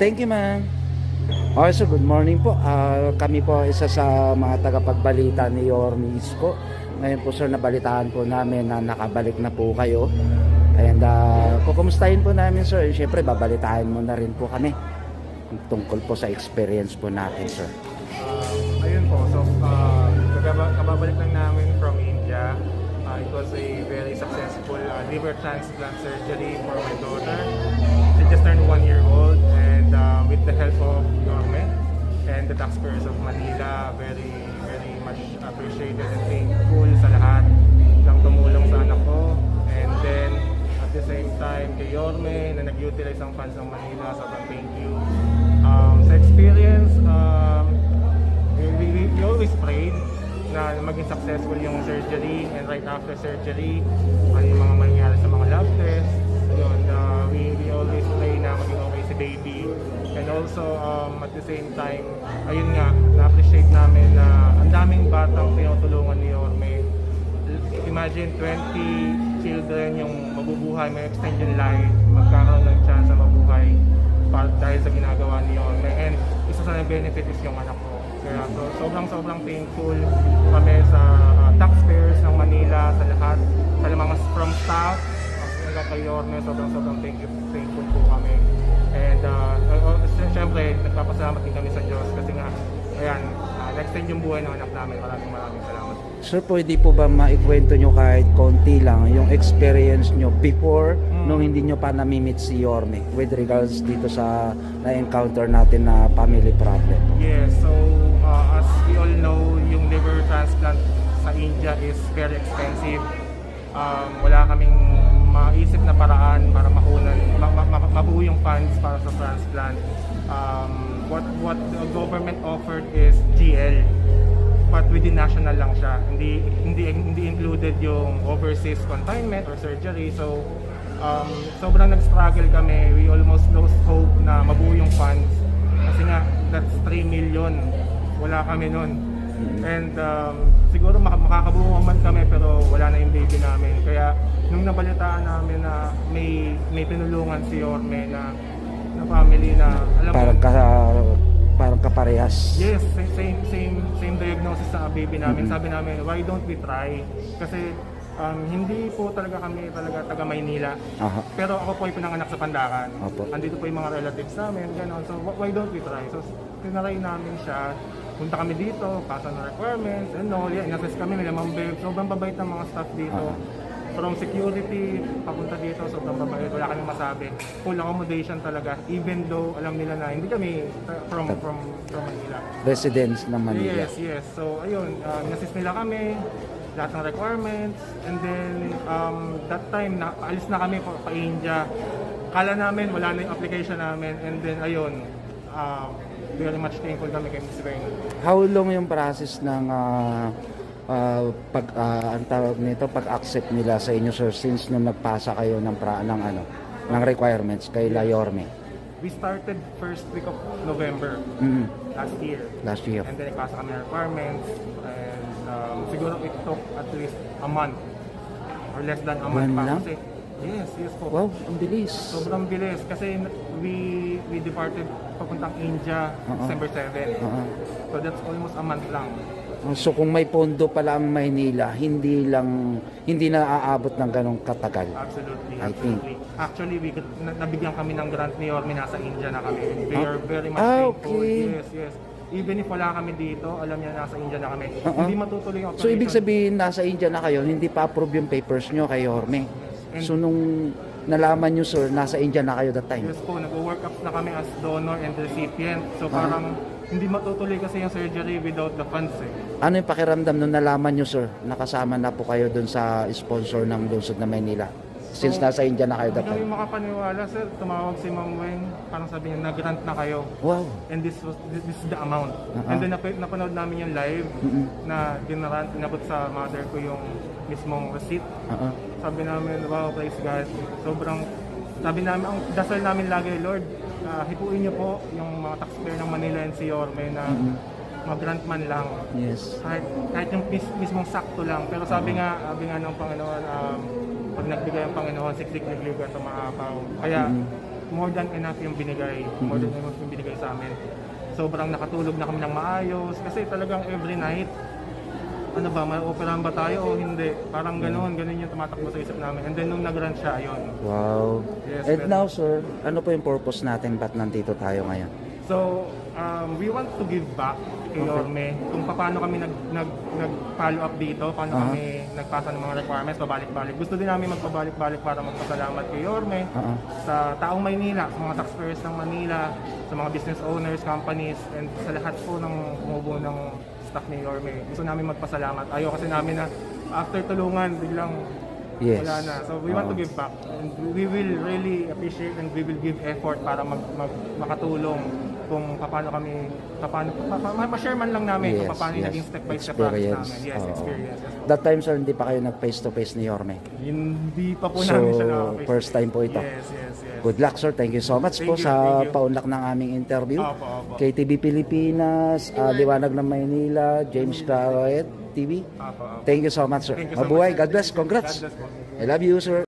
Thank you, ma'am. Okay, so good morning po. Kami po isa sa mga tagapagbalita ni Yorme Isko. Ngayon po sir, nabalitaan po namin na nakabalik na po kayo. And kukumustahin po namin sir. Siyempre, babalitaan mo na rin po kami tungkol po sa experience po natin sir. Ayun po, so kababalik lang namin from India. It was a very successful liver transplant surgery for my daughter. She just turned 1 year old, and with the help of Yorme and the taxpayers of Manila, very much appreciated and thankful sa lahat ng tumulong sa anak ko. And then at the same time kay Yorme na nag-utilize ang funds ng Manila, sobrang thank you. Sa experience, we always prayed na maging successful yung surgery, and right after surgery, ano yung mga mangyayari sa mga lab tests. Yun, we always pray na maging okay si baby. And also, at the same time, ayun nga, na-appreciate namin na ang daming batang tinutulungan ni Yorme. Imagine 20 children yung mabubuhay, may extend yung life, magkakaroon ng chance na mabuhay dahil sa ginagawa ni Yorme. And isa sa nag-benefit is yung anak ko. Kaya sobrang thankful kami sa taxpayers ng Manila, sa lahat, sa mga from staff, hanggang kay Yorme, sobrang thankful po kami. And syempre, nagpapasalamat din kami sa Diyos kasi nga, ayan, na-extend yung buhay ng anak namin. Maraming salamat. Sir, pwede po ba maikwento nyo kahit konti lang yung experience nyo before nung hindi nyo pa namimit si Yorme with regards dito sa na-encounter natin na family problem? Yes, so as we all know, yung liver transplant sa India is very expensive. Wala kaming maisip na paraan para mabuo yung funds para sa transplant. What the government offered is GL, but within national lang siya. Hindi included yung overseas confinement or surgery. So sobrang nag-struggle kami. We almost lost hope na mabuo yung funds kasi nga that's 3 million. Wala kami nun. And siguro makakabuo man kami pero wala na yung baby namin. Kaya nung nabalitaan namin na may pinulungan si Yorme na family na alam parang kaparehas. Yes, same diagnosis sa baby namin. Sabi namin, why don't we try? Kasi hindi po talaga kami taga Maynila. Pero ako po ay pinanganak sa Pandacan. Andito po yung mga relatives namin, gano'n. So why don't we try? So tinaray namin siya. Punta kami dito, pasa na requirements, and all. Yeah, in-assess kami nila, Ma'am Bev. Sobrang babait ng mga staff dito. From security, papunta dito, sobrang babait. Wala kaming masabi. Full accommodation talaga. Even though alam nila na hindi kami from Manila. Residents ng Manila. Yes. So ayun, in-assess nila kami, lahat ng requirements. And then, that time, alis na kami pa India. Kala namin, wala na yung application namin. And then, ayun, very much thankful kami kay Ms. Weng. How long yung process ng ang tawag nito, pag-accept nila sa inyo sir since nung nagpasa kayo ng requirements kay Yorme? We started first week of November last year. And then ipasa kami ng requirements, and siguro it took at least a month or less than a month pa kasi yes po. Wow, ang bilis. Sobrang bilis kasi we departed papuntang India December 7. So that's almost a month lang. So kung may pondo pala ang Maynila, hindi na aabot ng ganong katagal. Absolutely. I think. Actually, nabigyan kami ng grant ni Yorme, nasa India na kami. They are very much thankful. Okay. Yes. Even if wala kami dito, alam niya nasa India na kami. Hindi matutuloy yung So operation. ibig sabihin nasa India na kayo, hindi pa approve yung papers nyo kay Yorme. So nung nalaman nyo sir, nasa India na kayo that time? Yes po, nag-work up na kami as donor and recipient. So parang hindi matutuloy kasi yung surgery without the funds eh. Ano yung pakiramdam nung nalaman nyo sir, nakasama na po kayo dun sa sponsor ng lungsod na Maynila? Since nasa India na kayo that Hindi kami time? makapaniwala sir, tumawag si Ma'am Weng, parang sabi niya, nag-grant na kayo. Wow. And this is the amount. And then napanood namin yung live na inabot sa mother ko yung mismong receipt. Sabi namin, wow, praise God. Sabi namin, ang dasal namin lagi, Lord, hipuin niyo po yung mga taxpayer ng Manila and si Yorme na mag-grant man lang. Yes. Kahit yung mismong sakto lang. Pero sabi nga ng Panginoon, pag nagbigay ang Panginoon, siklik-liklik at maapaw. Kaya more than enough yung binigay. More than enough yung binigay sa amin. Sobrang nakatulog na kami ng maayos. Kasi talagang every night, ano ba, ma-operahan ba tayo o hindi? Parang ganun yung tumatakbo sa isip namin. And then nung nag-run siya, yun. Wow. Yes, And pero- now, sir, ano po yung purpose natin? Ba't nandito tayo ngayon? So, we want to give back kay Yorme kung paano kami nag-follow up dito, paano kami nagpasa ng mga requirements, pabalik-balik. Gusto din namin magpabalik-balik para magpasalamat kay Yorme sa taong Maynila, sa mga taxpayers ng Manila, sa mga business owners, companies, and sa lahat po ng bumubuo ng staff ni Yorme. Gusto namin magpasalamat. Ayaw kasi namin na after tulungan, biglang Yes. wala na. So we want to give back. And we will really appreciate and we will give effort para makatulong kung paano kami, ma-share man lang namin kung paano yung naging step by step process Experience. namin. Yes, Oo. experience. Yes. That time, sir, hindi pa kayo nag-face to face ni Yorme. Hindi pa po So, namin siya na first time po ito. Yes, yes, yes. Good luck, sir. Thank you so much Thank po you, sa thank you. paunlak ng aming interview. Opo, opo. KTV Pilipinas, Liwanag ng Maynila, James Kawet TV. Opo, opo. Thank you so much, sir. Thank you so Mabuhay. much. God bless. Congrats. God bless po. I love you, sir.